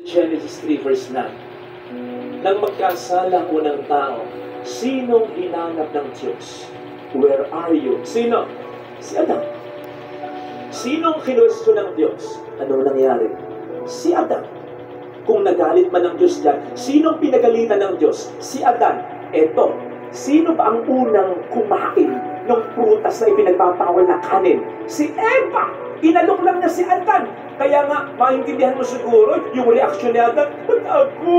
Genesis 3 verse 9. Nang magkasala ang unang tao, sinong hinanap ng Diyos? Where are you? Sino? Si Adam. Sinong kinwestiyon ng Diyos? Ano nangyari? Si Adam. Kung nagalit man ng Diyos dyan, sinong pinagalitan ng Diyos? Si Adan. Eto, sino ba ang unang kumain ng prutas na ipinagpapawal na kanin? Si Eva. Inalok lang niya si Adan. Kaya nga, maintindihan mo siguro yung reaksyon ni Adan. Ba't ako?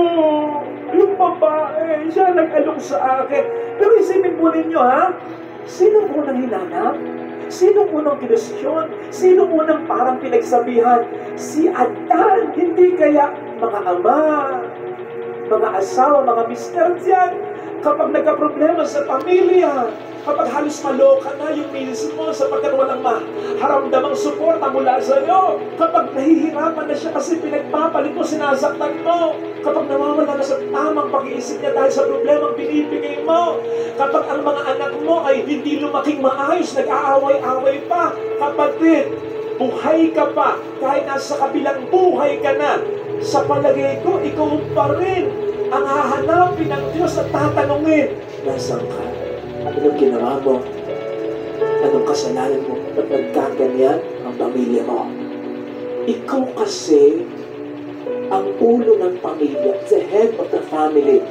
Yung babae, siya nag-alok sa akin. Pero isipin po ninyo, ha? Sino unang hinanap? Sino unang kinwestiyon? Sino unang parang pinagsabihan? Si Adan. Hindi kaya mga ama, mga asawa, mga mister dyan, kapag nagka-problema sa pamilya, kapag halos maloka na yung misis mo sapagkat walang maharamdamang suporta mula sa iyo, kapag nahihirapan na siya kasi pinagpapalit mo, sinasaktan mo, kapag nawawala na sa tamang pag-iisip niya dahil sa problemang binibigay mo, kapag ang mga anak mo ay hindi lumaking maayos, nag-aaway-away pa, kapatid, buhay ka pa, kahit nasa kabilang buhay ka na, sa palagay ko, ikaw pa rin ang hahanapin ng Diyos at tatanungin, nasaan ka? Anong ginawa mo? Anong kasalanan mo? Ba't nagkaganyan ang pamilya mo? Ikaw kasi ang ulo ng pamilya, the head of the family.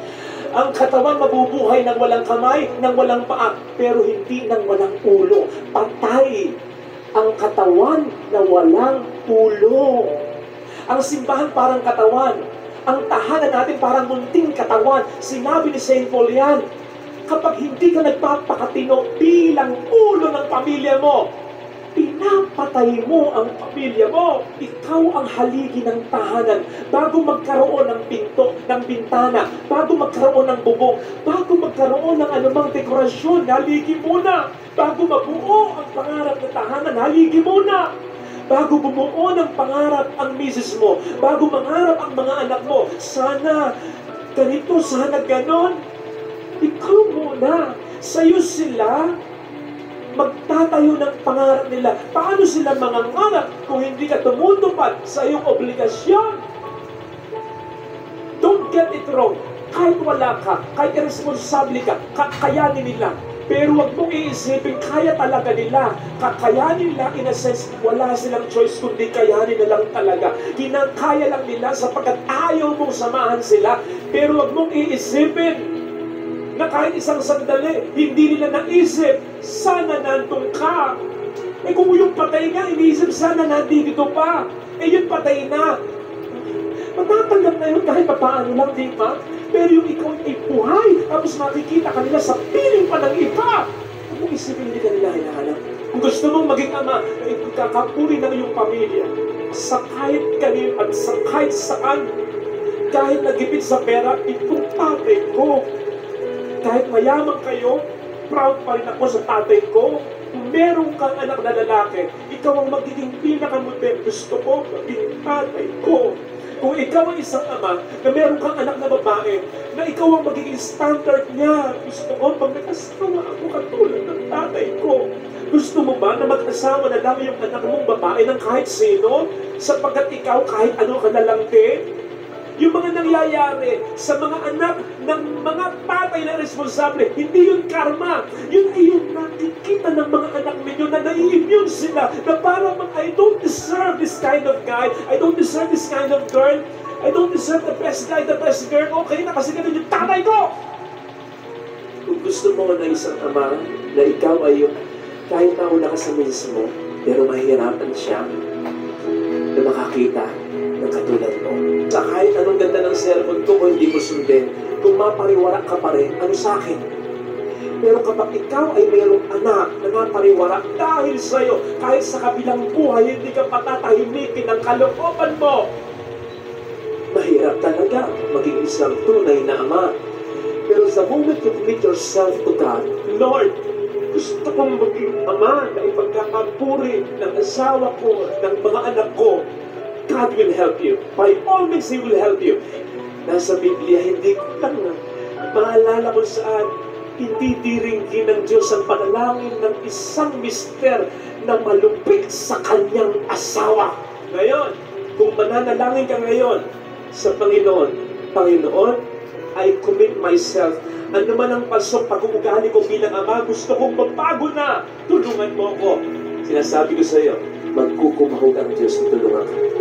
Ang katawan mabubuhay ng walang kamay, ng walang paa, pero hindi ng walang ulo. Patay ang katawan na walang ulo. Ang simbahan parang katawan. Ang tahanan natin parang munting katawan. Sinabi ni St. Paul yan, kapag hindi ka nagpapakatino bilang ulo ng pamilya mo, pinapatay mo ang pamilya mo. Ikaw ang haligi ng tahanan. Bago magkaroon ng pinto, ng bintana, bago magkaroon ng bubong, bago magkaroon ng anumang dekorasyon, haligi muna. Bago mabuo ang pangarap ng tahanan, haligi muna. Bago bumuo ng pangarap ang misis mo, bago mangarap ang mga anak mo, sana ganito, sana ganon, ikaw muna. Sa'yo sila magtatayo ng pangarap nila. Paano sila mangangarap kung hindi ka tumutupad sa iyong obligasyon? Don't get it wrong. Kahit wala ka, kahit irresponsable ka, kakayanin nila. Pero wag mong iisipin, kaya talaga nila. Kakayanin nila, in a sense, wala silang choice kundi kayanin na lang talaga. Kinakaya lang nila sapagkat ayaw mong samahan sila. Pero wag mong iisipin na kahit isang sandali, hindi nila naisip, sana nandun ka. Eh kung yung patay nga, iniisip sana nandito pa. Eh yun patay na. Matatanggap na yun kahit papaano lang, di ba? Pero yung ikaw ay buhay, tapos makikita ka nila sa piling pa ng iba. Huwag mong isipin, hindi ka nila hinahanap. Kung gusto mong maging ama, kakapuri ng iyong pamilya, sa kahit kanil at sa kahit saan, kahit nagipit sa pera, itong tatay ko. Kahit mayaman kayo, proud pa rin ako sa tatay ko. Kung meron kang anak na lalaki, ikaw ang magiging pinakamodel. Gusto ko maging tatay ko. Kung ikaw ay isang ama na meron kang anak na babae, na ikaw ang magiging standard niya. Gusto ko, pag nag-asawa ako katulad ng tatay ko. Gusto mo ba na mag-asawa na lang yung anak mong babae ng kahit sino? Sapagkat ikaw kahit ano ka na lang din? Yung mga nangyayari sa mga anak ng mga tatay na responsable, hindi yun karma. Yun ay yung nakikita ng mga anak ninyo na nai-immune sila na parang I don't deserve this kind of guy, I don't deserve this kind of girl, I don't deserve the best guy, the best girl. Okay na kasi ganun yung tatay ko. Kung gusto mo na isang ama na ikaw ay yung kahit nauna ka sa mismo, pero mahihirapan siya na makakita ng katulad mo. Sa kahit anong ganda ng sermon ko, kung hindi mo sundin, kung mapariwara ka pa rin, ano sa akin? Pero kapag ikaw ay mayroong anak na mapariwara dahil sa'yo, kahit sa kabilang buhay, hindi ka patatahimikin ng kalooban mo, mahirap talaga maging isang tunay na ama. Pero sa moment you commit yourself to God, Lord, gusto kong maging ama na ipagkakapuri ng asawa ko, ng mga anak ko, God will help you. By all means, He will help you. Nasa Biblia, hindi ko lang maalala kung saan hindi diringgin ng Diyos ang panalangin ng isang mister na malupit sa kanyang asawa. Ngayon, kung mananalangin ka ngayon sa Panginoon, Panginoon, I commit myself. Ano man ang pasok pag-uugali ko bilang ama, gusto kong mabago na. Tulungan mo ako. Sinasabi ko sa iyo, magkukumahog ang Diyos na tulungan ka.